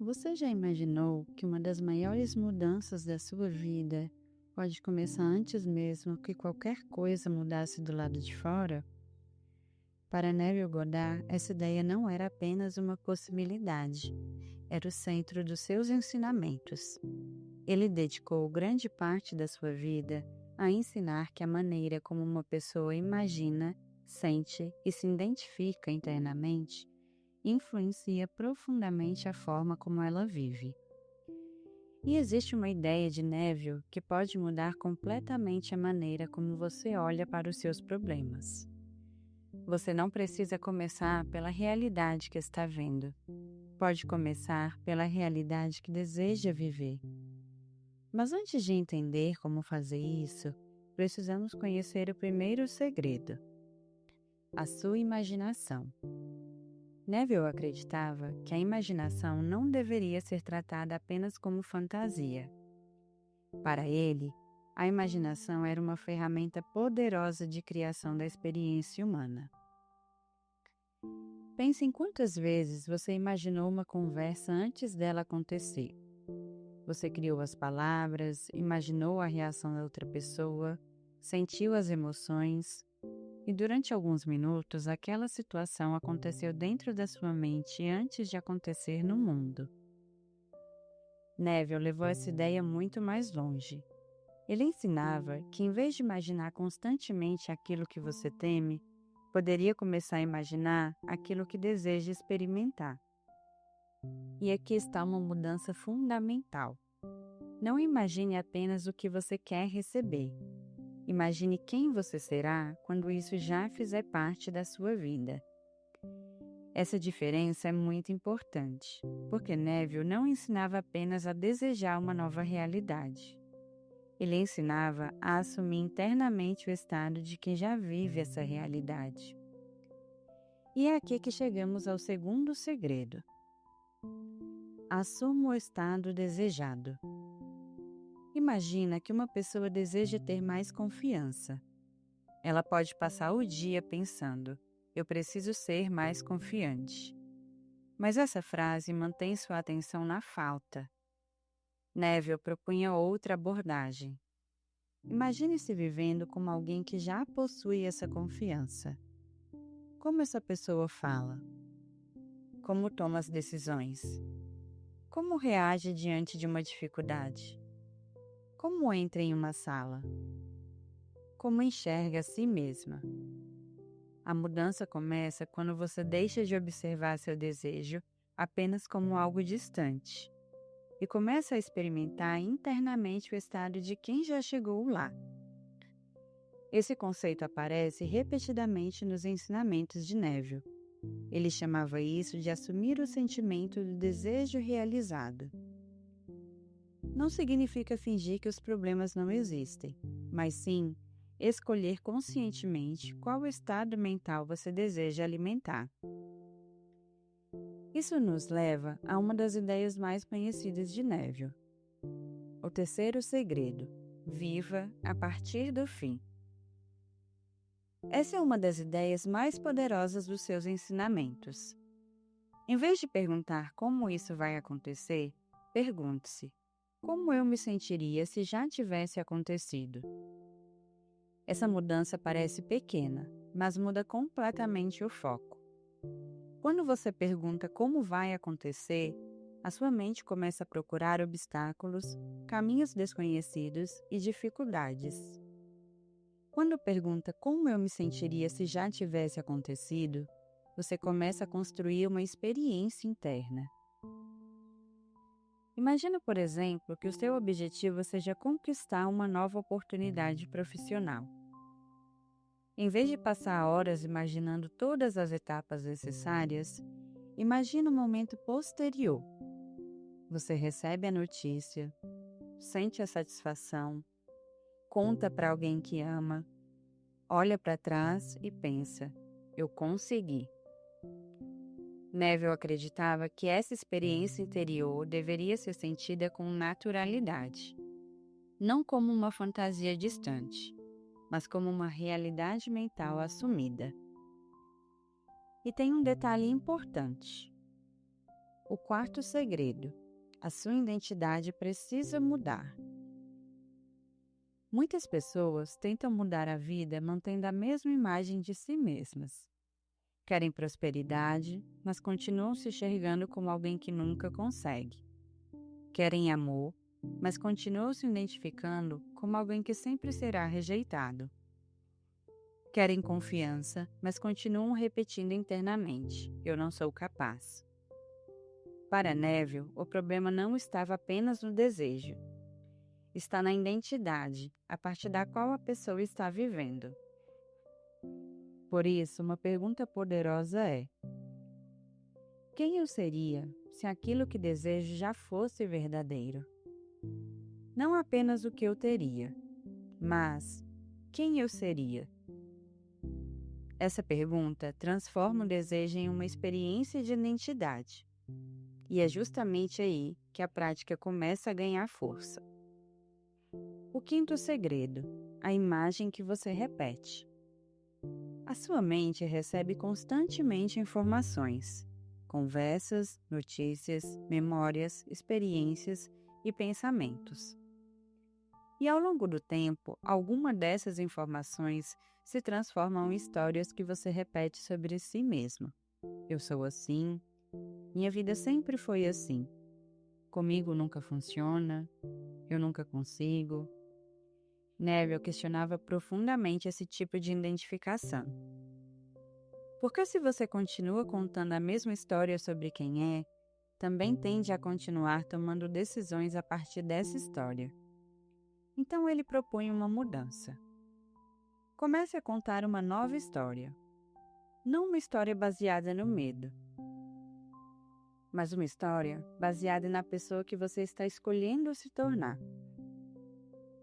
Você já imaginou que uma das maiores mudanças da sua vida pode começar antes mesmo que qualquer coisa mudasse do lado de fora? Para Neville Goddard, essa ideia não era apenas uma possibilidade, era o centro dos seus ensinamentos. Ele dedicou grande parte da sua vida a ensinar que a maneira como uma pessoa imagina, sente e se identifica internamente influencia profundamente a forma como ela vive. E existe uma ideia de Neville que pode mudar completamente a maneira como você olha para os seus problemas. Você não precisa começar pela realidade que está vendo. Pode começar pela realidade que deseja viver. Mas antes de entender como fazer isso, precisamos conhecer o primeiro segredo: a sua imaginação. Neville acreditava que a imaginação não deveria ser tratada apenas como fantasia. Para ele, a imaginação era uma ferramenta poderosa de criação da experiência humana. Pense em quantas vezes você imaginou uma conversa antes dela acontecer. Você criou as palavras, imaginou a reação da outra pessoa, sentiu as emoções. E durante alguns minutos, aquela situação aconteceu dentro da sua mente antes de acontecer no mundo. Neville levou essa ideia muito mais longe. Ele ensinava que, em vez de imaginar constantemente aquilo que você teme, poderia começar a imaginar aquilo que deseja experimentar. E aqui está uma mudança fundamental. Não imagine apenas o que você quer receber. Imagine quem você será quando isso já fizer parte da sua vida. Essa diferença é muito importante, porque Neville não ensinava apenas a desejar uma nova realidade. Ele ensinava a assumir internamente o estado de quem já vive essa realidade. E é aqui que chegamos ao segundo segredo. Assuma o estado desejado. Imagina que uma pessoa deseja ter mais confiança. Ela pode passar o dia pensando: eu preciso ser mais confiante. Mas essa frase mantém sua atenção na falta. Neville propunha outra abordagem. Imagine-se vivendo como alguém que já possui essa confiança. Como essa pessoa fala? Como toma as decisões? Como reage diante de uma dificuldade? Como entra em uma sala? Como enxerga a si mesma? A mudança começa quando você deixa de observar seu desejo apenas como algo distante e começa a experimentar internamente o estado de quem já chegou lá. Esse conceito aparece repetidamente nos ensinamentos de Neville. Ele chamava isso de assumir o sentimento do desejo realizado. Não significa fingir que os problemas não existem, mas sim escolher conscientemente qual estado mental você deseja alimentar. Isso nos leva a uma das ideias mais conhecidas de Neville. O terceiro segredo: viva a partir do fim. Essa é uma das ideias mais poderosas dos seus ensinamentos. Em vez de perguntar como isso vai acontecer, pergunte-se: como eu me sentiria se já tivesse acontecido? Essa mudança parece pequena, mas muda completamente o foco. Quando você pergunta como vai acontecer, a sua mente começa a procurar obstáculos, caminhos desconhecidos e dificuldades. Quando pergunta como eu me sentiria se já tivesse acontecido, você começa a construir uma experiência interna. Imagina, por exemplo, que o seu objetivo seja conquistar uma nova oportunidade profissional. Em vez de passar horas imaginando todas as etapas necessárias, imagine o momento posterior. Você recebe a notícia, sente a satisfação, conta para alguém que ama, olha para trás e pensa: eu consegui. Neville acreditava que essa experiência interior deveria ser sentida com naturalidade, não como uma fantasia distante, mas como uma realidade mental assumida. E tem um detalhe importante. O quarto segredo: a sua identidade precisa mudar. Muitas pessoas tentam mudar a vida mantendo a mesma imagem de si mesmas. Querem prosperidade, mas continuam se enxergando como alguém que nunca consegue. Querem amor, mas continuam se identificando como alguém que sempre será rejeitado. Querem confiança, mas continuam repetindo internamente: eu não sou capaz. Para Neville, o problema não estava apenas no desejo. Está na identidade, a partir da qual a pessoa está vivendo. Por isso, uma pergunta poderosa é: quem eu seria se aquilo que desejo já fosse verdadeiro? Não apenas o que eu teria, mas quem eu seria? Essa pergunta transforma o desejo em uma experiência de identidade. E é justamente aí que a prática começa a ganhar força. O quinto segredo: a imagem que você repete. A sua mente recebe constantemente informações, conversas, notícias, memórias, experiências e pensamentos. E ao longo do tempo, alguma dessas informações se transformam em histórias que você repete sobre si mesmo. Eu sou assim, minha vida sempre foi assim, comigo nunca funciona, eu nunca consigo. Neville questionava profundamente esse tipo de identificação. Porque se você continua contando a mesma história sobre quem é, também tende a continuar tomando decisões a partir dessa história. Então ele propõe uma mudança. Comece a contar uma nova história. Não uma história baseada no medo, mas uma história baseada na pessoa que você está escolhendo se tornar.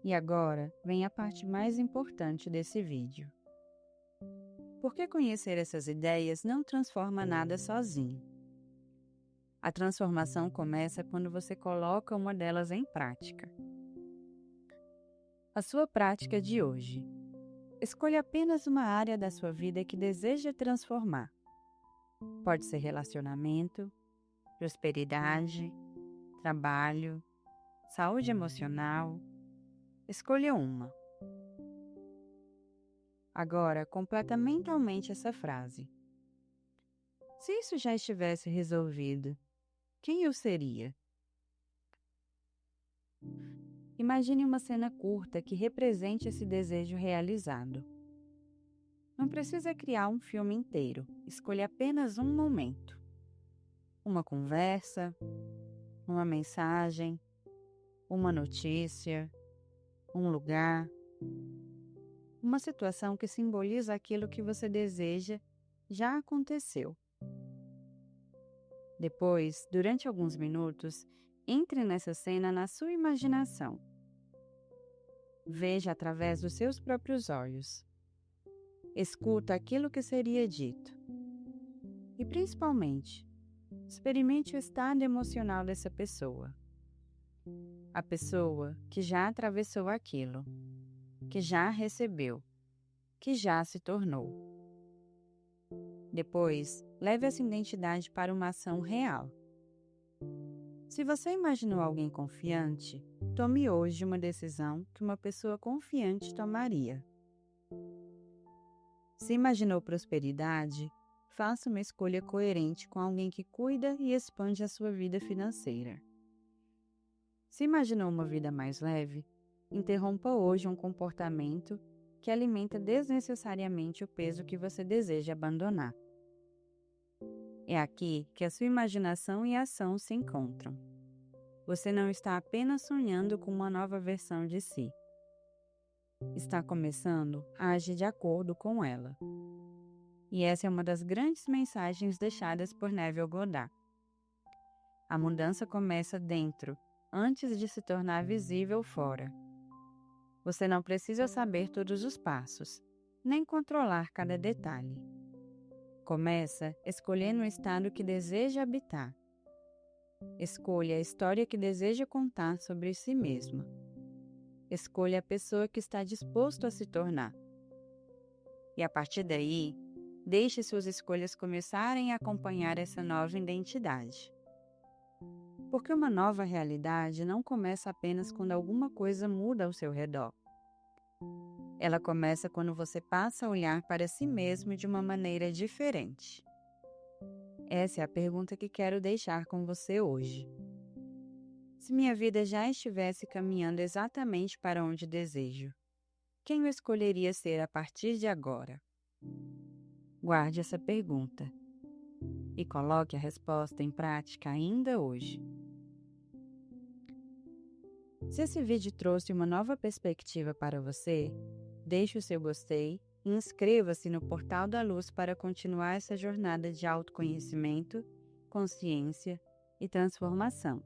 E agora vem a parte mais importante desse vídeo. Porque conhecer essas ideias não transforma nada sozinho. A transformação começa quando você coloca uma delas em prática. A sua prática de hoje. Escolha apenas uma área da sua vida que deseja transformar. Pode ser relacionamento, prosperidade, trabalho, saúde emocional. Escolha uma. Agora, completa mentalmente essa frase. Se isso já estivesse resolvido, quem eu seria? Imagine uma cena curta que represente esse desejo realizado. Não precisa criar um filme inteiro, escolha apenas um momento. Uma conversa, uma mensagem, uma notícia, um lugar, uma situação que simboliza aquilo que você deseja já aconteceu. Depois, durante alguns minutos, entre nessa cena na sua imaginação. Veja através dos seus próprios olhos. Escuta aquilo que seria dito. E principalmente, experimente o estado emocional dessa pessoa. A pessoa que já atravessou aquilo, que já recebeu, que já se tornou. Depois, leve essa identidade para uma ação real. Se você imaginou alguém confiante, tome hoje uma decisão que uma pessoa confiante tomaria. Se imaginou prosperidade, faça uma escolha coerente com alguém que cuida e expande a sua vida financeira. Se imaginou uma vida mais leve, interrompa hoje um comportamento que alimenta desnecessariamente o peso que você deseja abandonar. É aqui que a sua imaginação e a ação se encontram. Você não está apenas sonhando com uma nova versão de si. Está começando a agir de acordo com ela. E essa é uma das grandes mensagens deixadas por Neville Goddard. A mudança começa dentro, antes de se tornar visível fora. Você não precisa saber todos os passos, nem controlar cada detalhe. Começa escolhendo o estado que deseja habitar. Escolha a história que deseja contar sobre si mesma. Escolha a pessoa que está disposto a se tornar. E a partir daí, deixe suas escolhas começarem a acompanhar essa nova identidade. Porque uma nova realidade não começa apenas quando alguma coisa muda ao seu redor. Ela começa quando você passa a olhar para si mesmo de uma maneira diferente. Essa é a pergunta que quero deixar com você hoje. Se minha vida já estivesse caminhando exatamente para onde desejo, quem eu escolheria ser a partir de agora? Guarde essa pergunta e coloque a resposta em prática ainda hoje. Se esse vídeo trouxe uma nova perspectiva para você, deixe o seu gostei e inscreva-se no Portal da Luz para continuar essa jornada de autoconhecimento, consciência e transformação.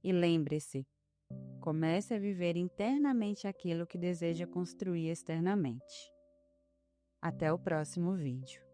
E lembre-se, comece a viver internamente aquilo que deseja construir externamente. Até o próximo vídeo.